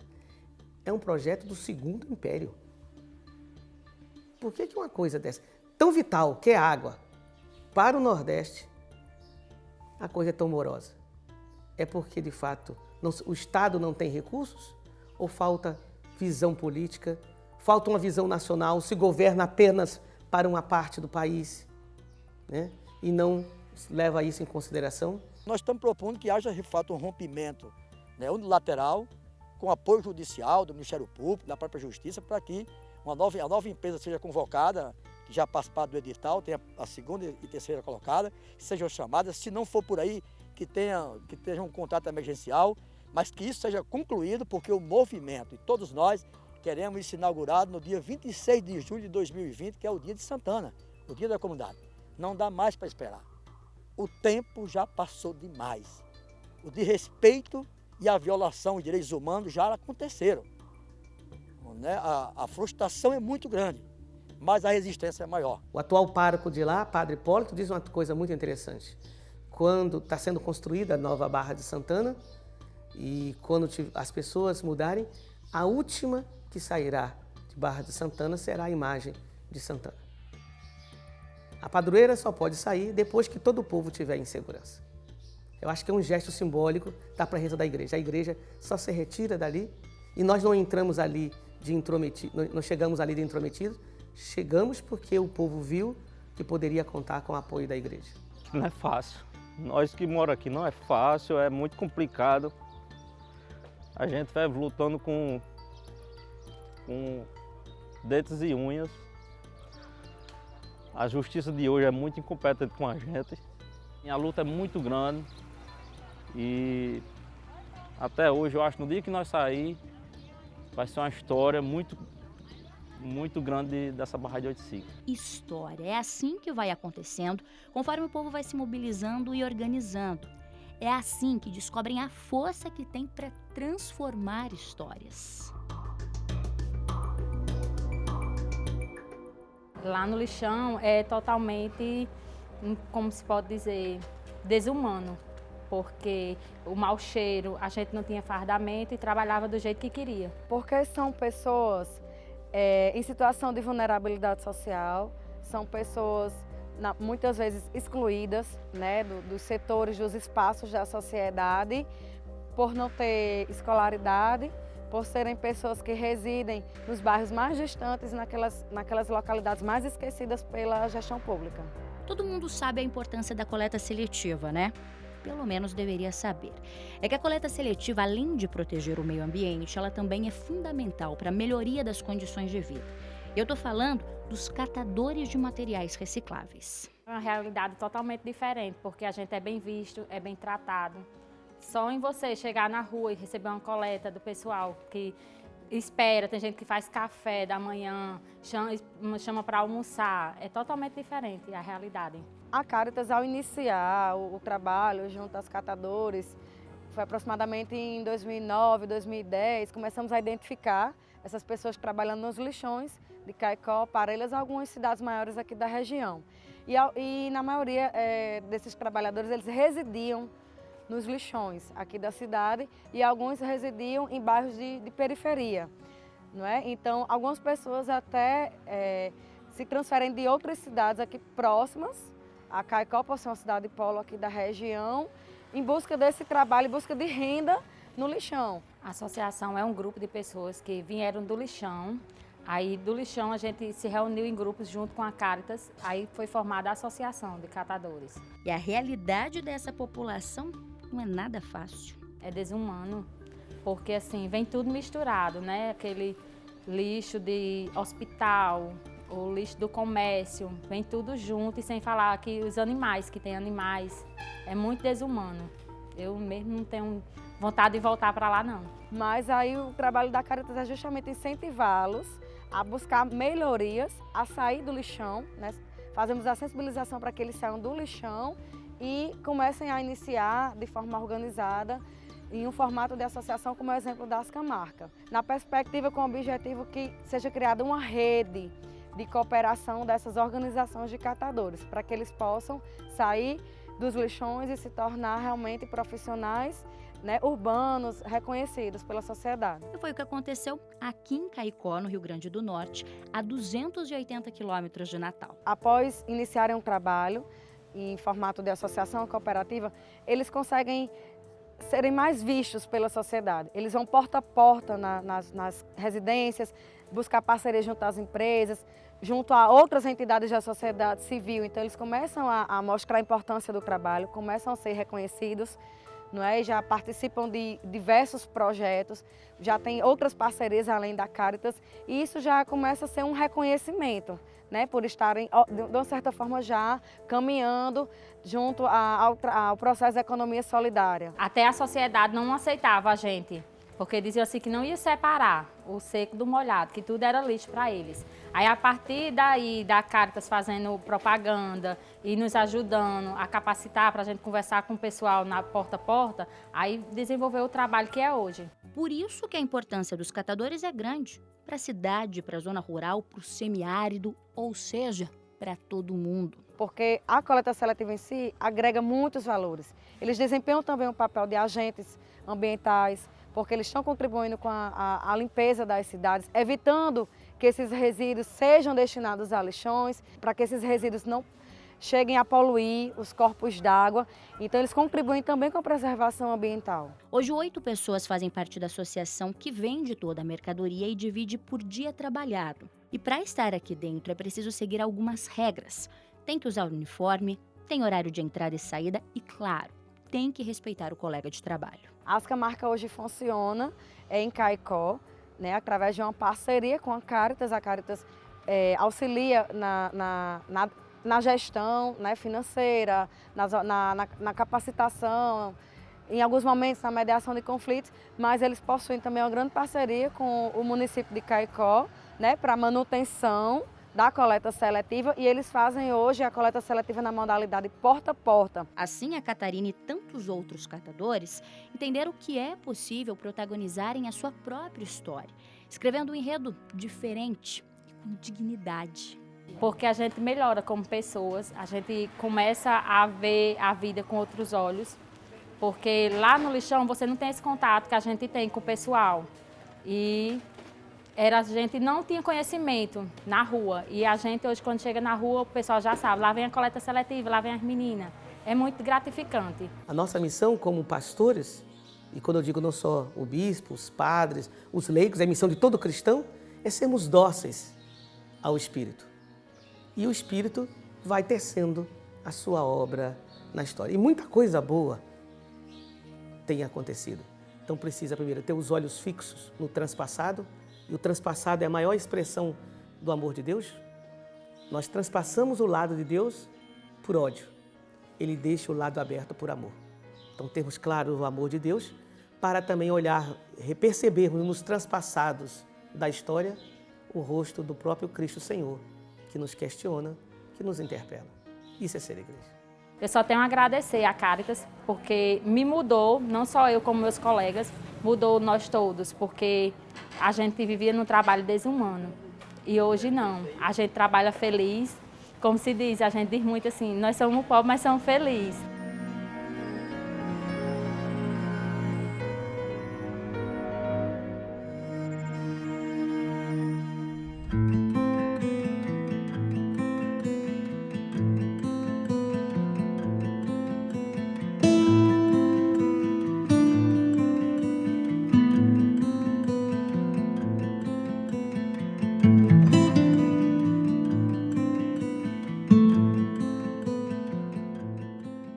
é um projeto do Segundo Império. Por que uma coisa dessa, tão vital, que é água, para o Nordeste, a coisa é tão morosa? É porque, de fato, o Estado não tem recursos? Ou falta visão política? Falta uma visão nacional? Se governa apenas para uma parte do país, né? E não leva isso em consideração? Nós estamos propondo que haja, de fato, um rompimento, né, unilateral, com apoio judicial do Ministério Público, da própria Justiça, para que a nova empresa seja convocada, que já participa do edital, tenha a segunda e terceira colocada, que sejam chamadas, se não for por aí, que tenha um contrato emergencial, mas que isso seja concluído, porque o movimento e todos nós queremos isso inaugurado no dia 26 de julho de 2020, que é o dia de Santana, o dia da comunidade. Não dá mais para esperar. O tempo já passou demais. O desrespeito e a violação de direitos humanos já aconteceram. Né? A frustração é muito grande, mas a resistência é maior. O atual pároco de lá, Padre Hipólito, diz uma coisa muito interessante. Quando está sendo construída a nova Barra de Santana e quando as pessoas mudarem, a última que sairá de Barra de Santana será a imagem de Santana. A padroeira só pode sair depois que todo o povo estiver em segurança. Eu acho que é um gesto simbólico da presença da igreja. A igreja só se retira dali e nós não entramos ali de intrometidos, não chegamos ali de intrometidos, chegamos porque o povo viu que poderia contar com o apoio da igreja. Não é fácil. Nós que moramos aqui não é fácil, é muito complicado. A gente vai lutando com dentes e unhas. A justiça de hoje é muito incompetente com a gente. E a luta é muito grande. E até hoje, eu acho que no dia que nós sair, vai ser uma história muito grande dessa Barra de Oiticica. História. É assim que vai acontecendo, conforme o povo vai se mobilizando e organizando. É assim que descobrem a força que tem para transformar histórias. Lá no lixão é totalmente, como se pode dizer, desumano, porque o mau cheiro, a gente não tinha fardamento e trabalhava do jeito que queria. Porque são pessoas em situação de vulnerabilidade social, são pessoas muitas vezes excluídas, né, dos setores, dos espaços da sociedade, por não ter escolaridade, por serem pessoas que residem nos bairros mais distantes, naquelas localidades mais esquecidas pela gestão pública. Todo mundo sabe a importância da coleta seletiva, né? Pelo menos deveria saber. É que a coleta seletiva, além de proteger o meio ambiente, ela também é fundamental para a melhoria das condições de vida. Eu estou falando dos catadores de materiais recicláveis. É uma realidade totalmente diferente, porque a gente é bem visto, é bem tratado. Só em você chegar na rua e receber uma coleta do pessoal que espera, tem gente que faz café da manhã, chama para almoçar, é totalmente diferente a realidade. A Caritas, ao iniciar o trabalho junto aos catadores, foi aproximadamente em 2009, 2010, começamos a identificar essas pessoas trabalhando nos lixões de Caicó, Parelhas, algumas cidades maiores aqui da região. E na maioria desses trabalhadores, eles residiam nos lixões aqui da cidade e alguns residiam em bairros de periferia, não é? Então, algumas pessoas até se transferem de outras cidades aqui próximas, a Caicó, por ser uma cidade polo aqui da região, em busca desse trabalho, em busca de renda no lixão. A associação é um grupo de pessoas que vieram do lixão. Aí do lixão a gente se reuniu em grupos junto com a Caritas, aí foi formada a Associação de Catadores. E a realidade dessa população não é nada fácil. É desumano, porque assim, vem tudo misturado, né? Aquele lixo de hospital, o lixo do comércio, vem tudo junto e sem falar que os animais, que tem animais, é muito desumano. Eu mesmo não tenho vontade de voltar para lá, não. Mas aí o trabalho da Caritas é justamente incentivá-los a buscar melhorias, a sair do lixão, né? Fazemos a sensibilização para que eles saiam do lixão e comecem a iniciar de forma organizada em um formato de associação, como é o exemplo da Ascamarca. Na perspectiva com o objetivo que seja criada uma rede de cooperação dessas organizações de catadores, para que eles possam sair dos lixões e se tornar realmente profissionais, né, urbanos, reconhecidos pela sociedade. E foi o que aconteceu aqui em Caicó, no Rio Grande do Norte, a 280 quilômetros de Natal. Após iniciarem um trabalho em formato de associação cooperativa, eles conseguem serem mais vistos pela sociedade. Eles vão porta a porta nas residências, buscar parceria junto às empresas, junto a outras entidades da sociedade civil. Então eles começam a mostrar a importância do trabalho, começam a ser reconhecidos, não é? Já participam de diversos projetos, já tem outras parcerias além da Caritas, e isso já começa a ser um reconhecimento, né? Por estarem, de uma certa forma, já caminhando junto ao processo da economia solidária. Até a sociedade não aceitava a gente porque diziam assim que não ia separar o seco do molhado, que tudo era lixo para eles. Aí, a partir daí, da Caritas fazendo propaganda e nos ajudando a capacitar para a gente conversar com o pessoal na porta a porta, aí desenvolveu o trabalho que é hoje. Por isso que a importância dos catadores é grande, para a cidade, para a zona rural, para o semiárido, ou seja, para todo mundo. Porque a coleta seletiva em si agrega muitos valores. Eles desempenham também um papel de agentes ambientais, porque eles estão contribuindo com a limpeza das cidades, evitando que esses resíduos sejam destinados a lixões, para que esses resíduos não cheguem a poluir os corpos d'água. Então, eles contribuem também com a preservação ambiental. Hoje, 8 pessoas fazem parte da associação que vende toda a mercadoria e divide por dia trabalhado. E para estar aqui dentro é preciso seguir algumas regras. Tem que usar o uniforme, tem horário de entrada e saída e, claro, tem que respeitar o colega de trabalho. A Ascamarca hoje funciona em Caicó, né, através de uma parceria com a Caritas. A Caritas auxilia na gestão, né, financeira, na capacitação, em alguns momentos na mediação de conflitos, mas eles possuem também uma grande parceria com o município de Caicó, né, para manutenção da coleta seletiva, e eles fazem hoje a coleta seletiva na modalidade porta a porta. Assim, a Catarina e tantos outros catadores entenderam que é possível protagonizarem a sua própria história, escrevendo um enredo diferente e com dignidade. Porque a gente melhora como pessoas, a gente começa a ver a vida com outros olhos, porque lá no lixão você não tem esse contato que a gente tem com o pessoal. E a gente não tinha conhecimento na rua. E a gente hoje, quando chega na rua, o pessoal já sabe, lá vem a coleta seletiva, lá vem as meninas. É muito gratificante. A nossa missão como pastores, e quando eu digo não só o bispo, os padres, os leigos, a missão de todo cristão, é sermos dóceis ao Espírito. E o Espírito vai tecendo a sua obra na história. E muita coisa boa tem acontecido. Então precisa primeiro ter os olhos fixos no transpassado, e o transpassado é a maior expressão do amor de Deus. Nós transpassamos o lado de Deus por ódio. Ele deixa o lado aberto por amor. Então temos claro o amor de Deus para também olhar, percebermos nos transpassados da história o rosto do próprio Cristo Senhor, que nos questiona, que nos interpela. Isso é ser igreja. Eu só tenho a agradecer a Caritas, porque me mudou, não só eu como meus colegas, mudou nós todos, porque a gente vivia num trabalho desumano. E hoje não, a gente trabalha feliz, como se diz, a gente diz muito assim, nós somos pobres, mas somos felizes.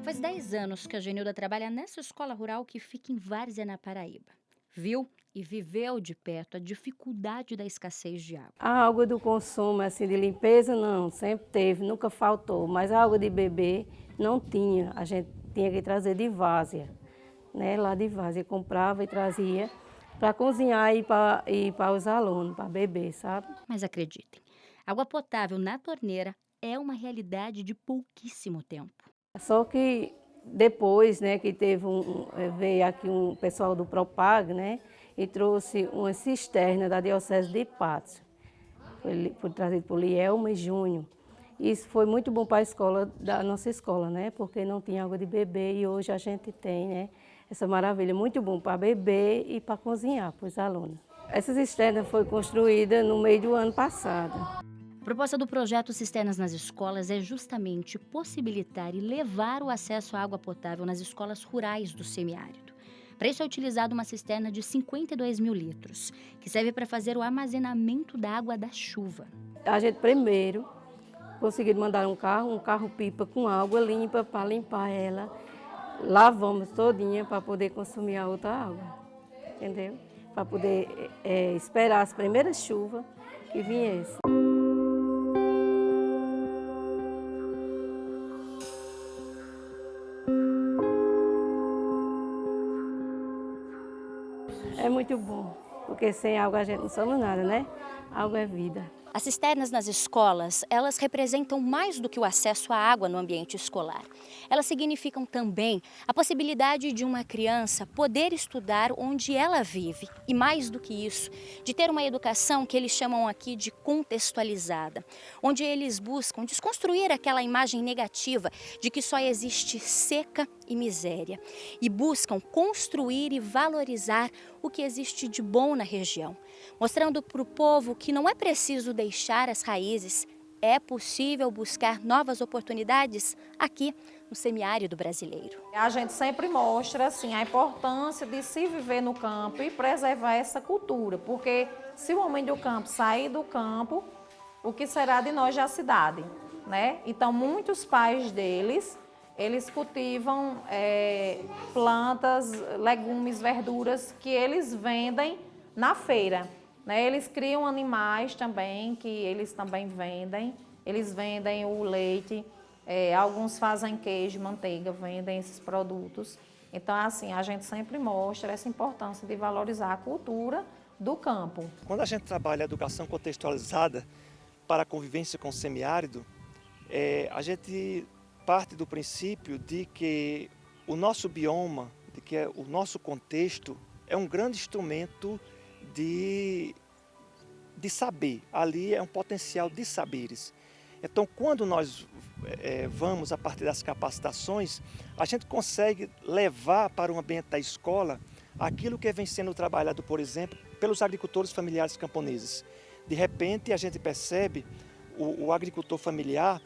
Faz 10 anos que a Genilda trabalha nessa escola rural que fica em Várzea, na Paraíba. Viu e viveu de perto a dificuldade da escassez de água. A água do consumo, assim, de limpeza, não, sempre teve, nunca faltou. Mas a água de beber não tinha, a gente tinha que trazer de várzea, né? Lá de várzea, comprava e trazia para cozinhar e para os alunos, para beber, sabe? Mas acreditem, água potável na torneira é uma realidade de pouquíssimo tempo. Só que depois, né, que veio aqui um pessoal do Propag, né, e trouxe uma cisterna da Diocese de Patos, foi trazido por Lielma e Júnior. Isso foi muito bom para a escola, da nossa escola, né, porque não tinha água de beber e hoje a gente tem, né, essa maravilha, muito bom para beber e para cozinhar para os alunos. Essa cisterna foi construída no meio do ano passado. A proposta do projeto Cisternas nas Escolas é justamente possibilitar e levar o acesso à água potável nas escolas rurais do semiárido. Para isso é utilizada uma cisterna de 52 mil litros, que serve para fazer o armazenamento da água da chuva. A gente primeiro conseguiu mandar um carro-pipa com água limpa para limpar ela. Lavamos todinha para poder consumir a outra água, entendeu? Para poder esperar as primeiras chuvas que viessem. É muito bom, porque sem água a gente não somos nada, né? Água é vida. As cisternas nas escolas, elas representam mais do que o acesso à água no ambiente escolar. Elas significam também a possibilidade de uma criança poder estudar onde ela vive. E mais do que isso, de ter uma educação que eles chamam aqui de contextualizada, onde eles buscam desconstruir aquela imagem negativa de que só existe seca e miséria e buscam construir e valorizar o que existe de bom na região, mostrando para o povo que não é preciso deixar as raízes, é possível buscar novas oportunidades aqui no semiárido brasileiro. A gente sempre mostra assim, a importância de se viver no campo e preservar essa cultura, porque se o homem do campo sair do campo, o que será de nós da cidade, né? Então, muitos pais deles, eles cultivam plantas, legumes, verduras que eles vendem na feira. Né? Eles criam animais também, que eles também vendem. Eles vendem o leite, alguns fazem queijo, manteiga, vendem esses produtos. Então, assim, a gente sempre mostra essa importância de valorizar a cultura do campo. Quando a gente trabalha a educação contextualizada para a convivência com o semiárido, a gente parte do princípio de que o nosso bioma, de que o nosso contexto é um grande instrumento de saber. Ali é um potencial de saberes. Então, quando nós vamos a partir das capacitações, a gente consegue levar para o ambiente da escola aquilo que vem sendo trabalhado, por exemplo, pelos agricultores familiares camponeses. De repente, a gente percebe o agricultor familiar,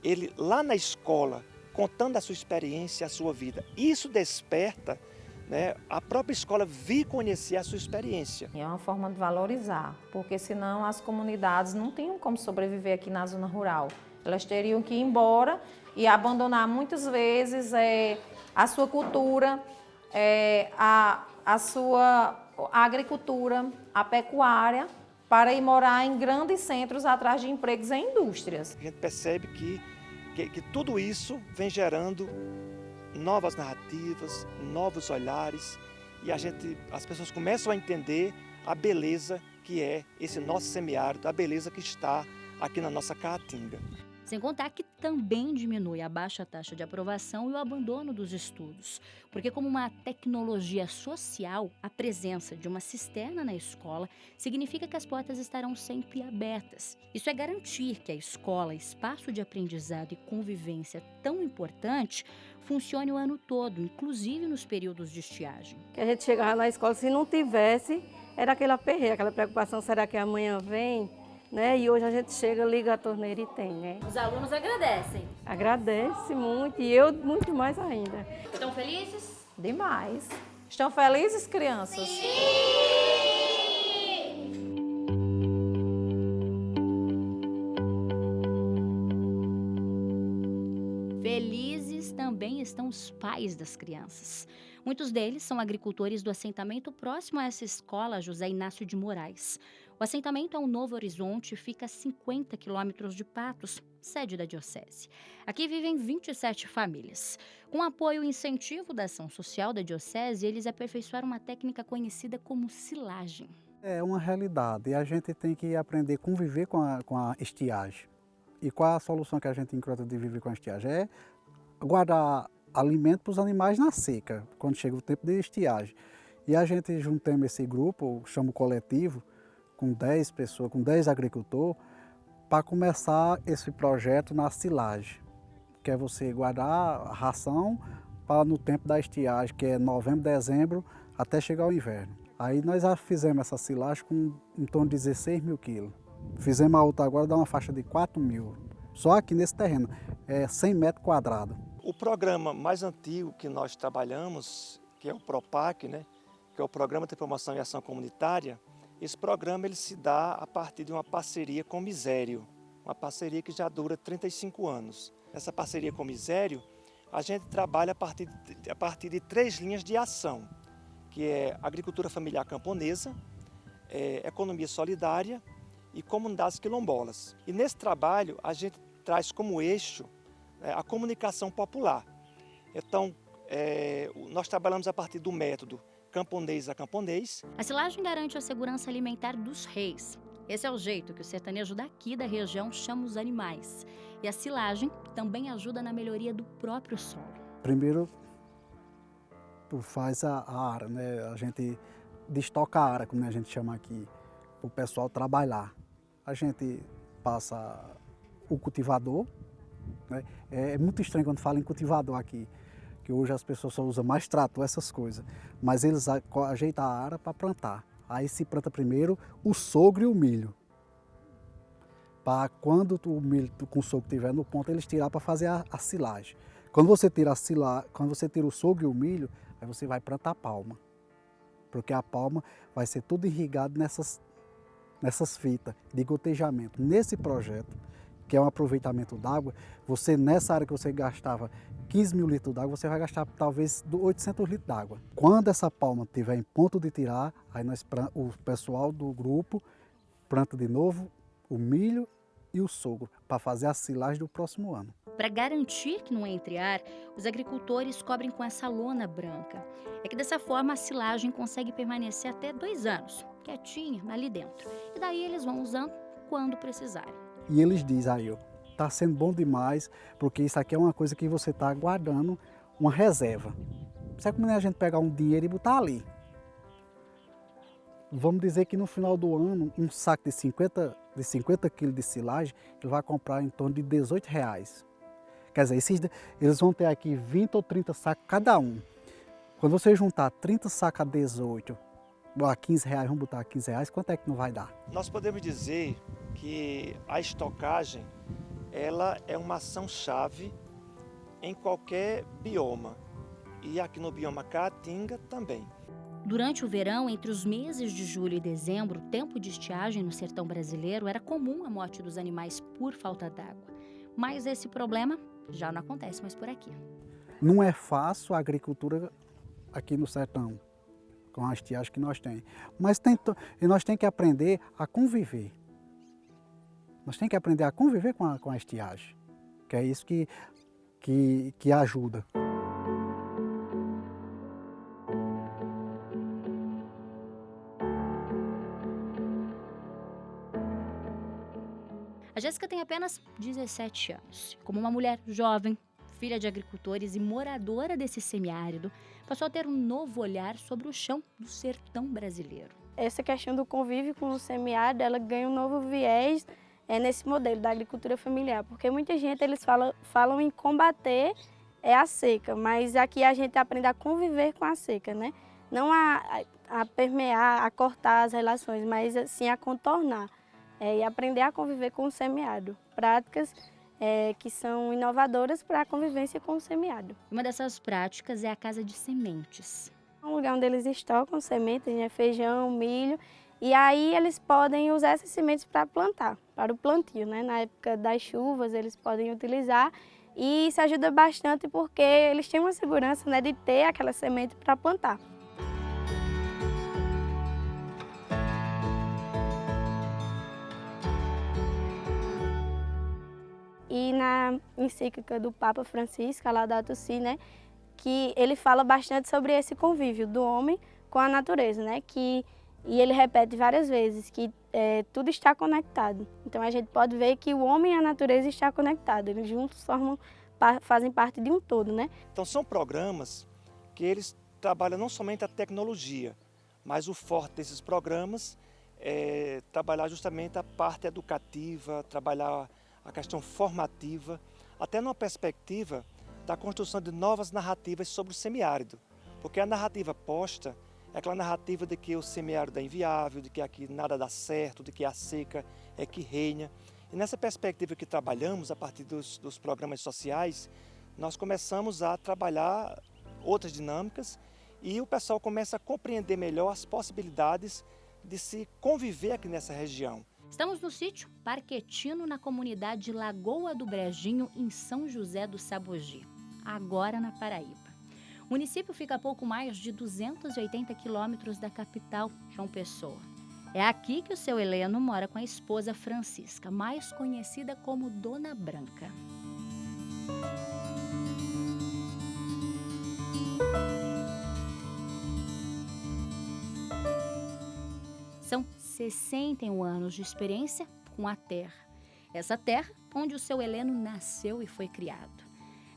ele lá na escola, contando a sua experiência, a sua vida. Isso desperta, né, a própria escola vir conhecer a sua experiência. É uma forma de valorizar, porque senão as comunidades não tinham como sobreviver aqui na zona rural. Elas teriam que ir embora e abandonar muitas vezes a sua cultura, a sua agricultura, a pecuária, para ir morar em grandes centros atrás de empregos em indústrias. A gente percebe que tudo isso vem gerando novas narrativas, novos olhares, e as pessoas começam a entender a beleza que é esse nosso semiárido, a beleza que está aqui na nossa Caatinga. Sem contar que também diminui a baixa taxa de aprovação e o abandono dos estudos. Porque como uma tecnologia social, a presença de uma cisterna na escola significa que as portas estarão sempre abertas. Isso é garantir que a escola, espaço de aprendizado e convivência tão importante, funcione o ano todo, inclusive nos períodos de estiagem. Que a gente chegava na escola, se não tivesse, era aquele aperreio, aquela preocupação, será que amanhã vem? Né? E hoje a gente chega, liga a torneira e tem, né? Os alunos agradecem. Agradece muito, e eu muito mais ainda. Estão felizes? Demais. Estão felizes, crianças? Sim! Felizes também estão os pais das crianças. Muitos deles são agricultores do assentamento próximo a essa escola José Inácio de Moraes. O assentamento é um Novo Horizonte e fica a 50 quilômetros de Patos, sede da diocese. Aqui vivem 27 famílias. Com apoio e incentivo da ação social da diocese, eles aperfeiçoaram uma técnica conhecida como silagem. É uma realidade e a gente tem que aprender a conviver com a estiagem. E qual a solução que a gente encontra de viver com a estiagem? É guardar alimento para os animais na seca, quando chega o tempo de estiagem. E a gente juntamos esse grupo, chama o coletivo, com 10 pessoas, com 10 agricultores, para começar esse projeto na silagem, que é você guardar a ração para no tempo da estiagem, que é novembro, dezembro, até chegar o inverno. Aí nós já fizemos essa silagem com em torno de 16 mil quilos. Fizemos a outra agora, dá uma faixa de 4 mil, só aqui nesse terreno, é 100 metros quadrados. O programa mais antigo que nós trabalhamos, que é o PROPAC, né, que é o Programa de Promoção e Ação Comunitária, esse programa ele se dá a partir de uma parceria com o Misério, uma parceria que já dura 35 anos. Essa parceria com o Misério, a gente trabalha a partir de 3 linhas de ação, que é agricultura familiar camponesa, economia solidária e comunidades quilombolas. E nesse trabalho a gente traz como eixo a comunicação popular. Então, nós trabalhamos a partir do método camponês a camponês. A silagem garante a segurança alimentar dos reis. Esse é o jeito que o sertanejo daqui da região chama os animais. E a silagem também ajuda na melhoria do próprio solo. Primeiro, tu faz a ara, né? A gente destoca a ara, como a gente chama aqui, para o pessoal trabalhar. A gente passa o cultivador, né? É muito estranho quando fala em cultivador aqui, que hoje as pessoas só usam mais trator, essas coisas. Mas eles ajeitam a ara para plantar. Aí se planta primeiro o sogro e o milho. Para quando o milho com o sogro estiver no ponto, eles tirar para fazer a silagem. Quando você tira o sogro e o milho, aí você vai plantar a palma. Porque a palma vai ser tudo irrigado nessas fitas de gotejamento. Nesse projeto, que é um aproveitamento d'água, você nessa área que você gastava 15 mil litros d'água, você vai gastar talvez 800 litros d'água. Quando essa palma estiver em ponto de tirar, aí o pessoal do grupo planta de novo o milho e o sogro para fazer a silagem do próximo ano. Para garantir que não entre ar, os agricultores cobrem com essa lona branca. É que dessa forma a silagem consegue permanecer até 2 anos, quietinha ali dentro. E daí eles vão usando quando precisarem. E eles dizem aí, está sendo bom demais, porque isso aqui é uma coisa que você está guardando, uma reserva. Sabe como é a gente pegar um dinheiro e botar ali? Vamos dizer que no final do ano, um saco de 50 quilos de silagem, ele vai comprar em torno de R$18. Quer dizer, eles vão ter aqui 20 ou 30 sacos cada um. Quando você juntar 30 sacos a 18, a R$15, vamos botar R$15, quanto é que não vai dar? Nós podemos dizer que a estocagem, ela é uma ação-chave em qualquer bioma. E aqui no bioma Caatinga também. Durante o verão, entre os meses de julho e dezembro, o tempo de estiagem no sertão brasileiro, era comum a morte dos animais por falta d'água. Mas esse problema já não acontece mais por aqui. Não é fácil a agricultura aqui no sertão, com a estiagem que nós temos. Mas nós temos que aprender a conviver. Nós temos que aprender a conviver com a estiagem, que é isso que ajuda. A Jéssica tem apenas 17 anos. Como uma mulher jovem, filha de agricultores e moradora desse semiárido, passou a ter um novo olhar sobre o chão do sertão brasileiro. Essa questão do convívio com o semiárido, ela ganha um novo viés nesse modelo da agricultura familiar, porque muita gente eles falam em combater a seca, mas aqui a gente aprende a conviver com a seca, né? Não a permear, a cortar as relações, mas sim a contornar. E aprender a conviver com o semiárido. Práticas que são inovadoras para a convivência com o semiárido. Uma dessas práticas é a casa de sementes. É um lugar onde eles estocam sementes, né, feijão, milho, e aí eles podem usar essas sementes para plantar, para o plantio. Né? Na época das chuvas eles podem utilizar e isso ajuda bastante porque eles têm uma segurança, né, de ter aquela semente para plantar. E na encíclica do Papa Francisco, a Laudato Si, né, que ele fala bastante sobre esse convívio do homem com a natureza, né, e ele repete várias vezes que tudo está conectado. Então a gente pode ver que o homem e a natureza estão conectados, eles juntos fazem parte de um todo, né? Então são programas que eles trabalham não somente a tecnologia, mas o forte desses programas é trabalhar justamente a parte educativa, trabalhar a questão formativa, até numa perspectiva da construção de novas narrativas sobre o semiárido. Porque a narrativa posta é aquela narrativa de que o semiárido é inviável, de que aqui nada dá certo, de que a seca é que reina. E nessa perspectiva que trabalhamos, a partir dos programas sociais, nós começamos a trabalhar outras dinâmicas e o pessoal começa a compreender melhor as possibilidades de se conviver aqui nessa região. Estamos no sítio Parquetino, na comunidade Lagoa do Brejinho, em São José do Sabogi, agora na Paraíba. O município fica a pouco mais de 280 quilômetros da capital, João Pessoa. É aqui que o seu Heleno mora com a esposa Francisca, mais conhecida como Dona Branca. 61 anos de experiência com a terra. Essa terra onde o seu Heleno nasceu e foi criado.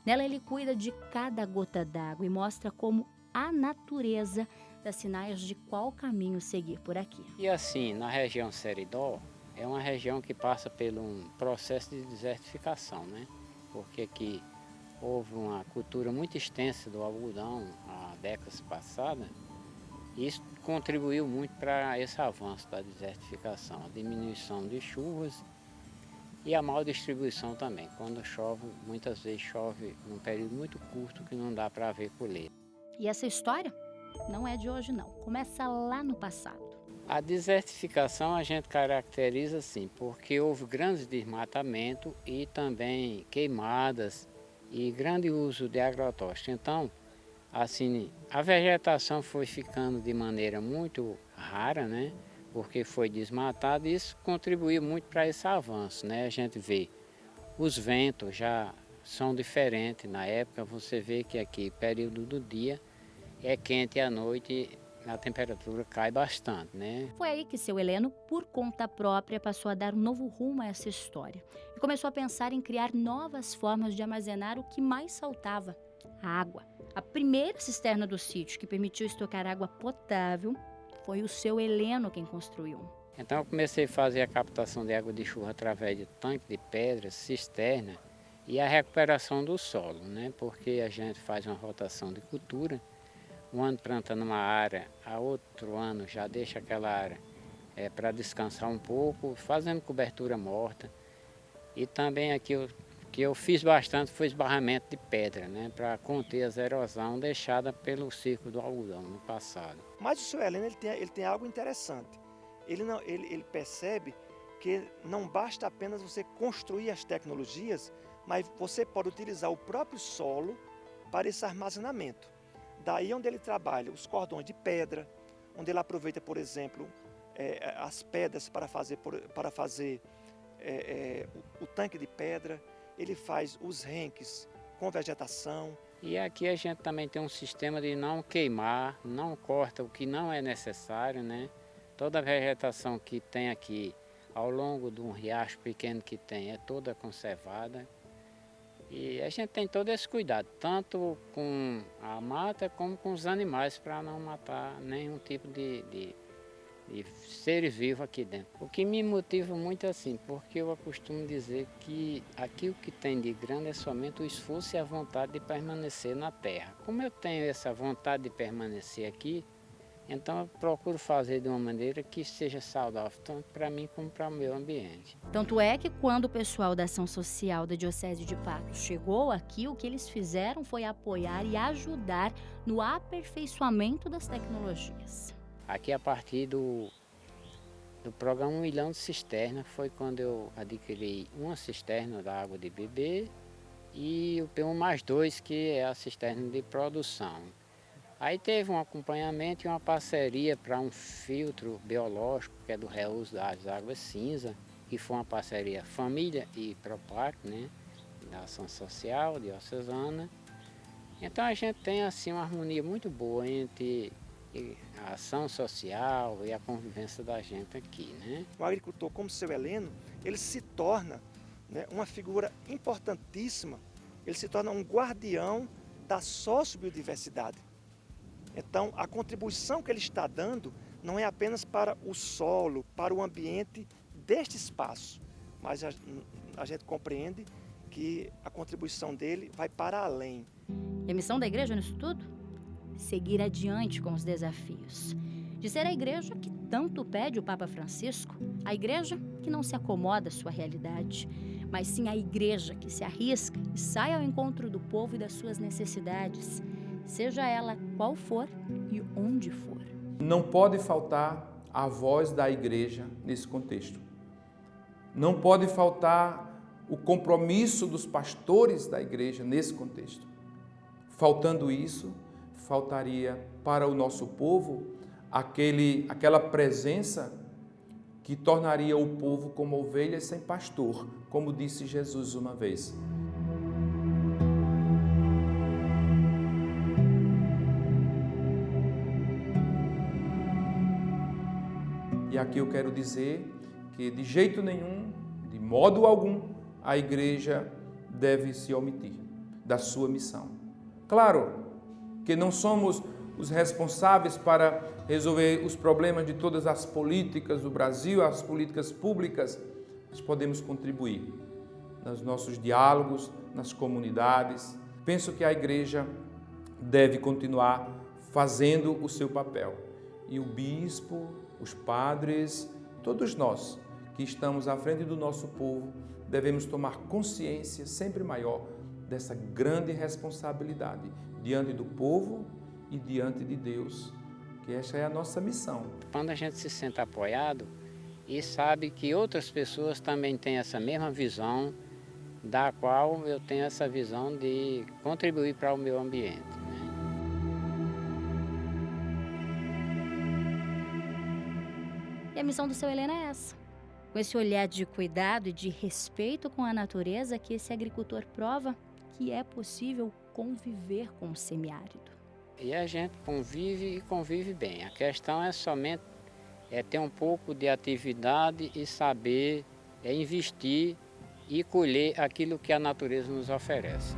Nela ele cuida de cada gota d'água e mostra como a natureza dá sinais de qual caminho seguir por aqui. E assim, na região Seridó, é uma região que passa por um processo de desertificação, né? Porque aqui houve uma cultura muito extensa do algodão há décadas passadas, e isso contribuiu muito para esse avanço da desertificação, a diminuição de chuvas e a mal distribuição também. Quando chove, muitas vezes chove num período muito curto que não dá para ver colheita. E essa história não é de hoje não, começa lá no passado. A desertificação a gente caracteriza assim, porque houve grandes desmatamentos e também queimadas e grande uso de agrotóxicos. Então, assim, a vegetação foi ficando de maneira muito rara, né? Porque foi desmatado e isso contribuiu muito para esse avanço, né? A gente vê, os ventos já são diferentes. Na época você vê que aqui, período do dia, é quente e à noite a temperatura cai bastante, né? Foi aí que seu Heleno, por conta própria, passou a dar um novo rumo a essa história. E começou a pensar em criar novas formas de armazenar o que mais faltava, a água. A primeira cisterna do sítio que permitiu estocar água potável foi o seu Heleno quem construiu. Então eu comecei a fazer a captação de água de chuva através de tanque de pedra, cisterna e a recuperação do solo, né? Porque a gente faz uma rotação de cultura. Um ano planta numa área, a outro ano já deixa aquela área para descansar um pouco, fazendo cobertura morta. E também aqui o que eu fiz bastante foi esbarramento de pedra, né, para conter a erosão deixada pelo ciclo do algodão no passado. Mas o seu Heleno ele tem algo interessante. Ele percebe que não basta apenas você construir as tecnologias, mas você pode utilizar o próprio solo para esse armazenamento. Daí onde ele trabalha os cordões de pedra, onde ele aproveita, por exemplo, as pedras para fazer o tanque de pedra, ele faz os renques com vegetação. E aqui a gente também tem um sistema de não queimar, não corta o que não é necessário, né? Toda a vegetação que tem aqui ao longo de um riacho pequeno que tem é toda conservada. E a gente tem todo esse cuidado, tanto com a mata como com os animais, para não matar nenhum tipo de seres vivos aqui dentro. O que me motiva muito é assim, porque eu costumo dizer que aqui o que tem de grande é somente o esforço e a vontade de permanecer na terra. Como eu tenho essa vontade de permanecer aqui, então eu procuro fazer de uma maneira que seja saudável, tanto para mim como para o meu ambiente. Tanto é que quando o pessoal da Ação Social da Diocese de Patos chegou aqui, o que eles fizeram foi apoiar e ajudar no aperfeiçoamento das tecnologias. Aqui a partir do programa 1 milhão de cisternas foi quando eu adquiri uma cisterna da água de beber e o P1+2, que é a cisterna de produção. Aí teve um acompanhamento e uma parceria para um filtro biológico, que é do reuso das águas cinza, que foi uma parceria família e Propac, né, da Ação Social Diocesana. Então a gente tem assim uma harmonia muito boa entre a ação social e a convivência da gente aqui, né? O agricultor, como seu Heleno, ele se torna, né, uma figura importantíssima, ele se torna um guardião da sociobiodiversidade. Então, a contribuição que ele está dando não é apenas para o solo, para o ambiente deste espaço, mas a gente compreende que a contribuição dele vai para além. E a missão da igreja nisso tudo? Seguir adiante com os desafios. De ser a igreja que tanto pede o Papa Francisco, a igreja que não se acomoda à sua realidade, mas sim a igreja que se arrisca e sai ao encontro do povo e das suas necessidades, seja ela qual for e onde for. Não pode faltar a voz da igreja nesse contexto. Não pode faltar o compromisso dos pastores da igreja nesse contexto. Faltando isso, faltaria para o nosso povo aquela presença que tornaria o povo como ovelhas sem pastor, como disse Jesus uma vez. E E aqui eu quero dizer que de jeito nenhum, de modo algum, a igreja deve se omitir da sua missão. Claro que não somos os responsáveis para resolver os problemas de todas as políticas do Brasil, as políticas públicas, mas podemos contribuir nos nossos diálogos, nas comunidades. Penso que a igreja deve continuar fazendo o seu papel. E o bispo, os padres, todos nós que estamos à frente do nosso povo, devemos tomar consciência sempre maior dessa grande responsabilidade diante do povo e diante de Deus, que essa é a nossa missão. Quando a gente se sente apoiado e sabe que outras pessoas também têm essa mesma visão, da qual eu tenho essa visão de contribuir para o meu ambiente. E a missão do seu Helena é essa. Com esse olhar de cuidado e de respeito com a natureza que esse agricultor prova que é possível conviver com o semiárido. E a gente convive e convive bem. A questão é somente ter um pouco de atividade e saber investir e colher aquilo que a natureza nos oferece.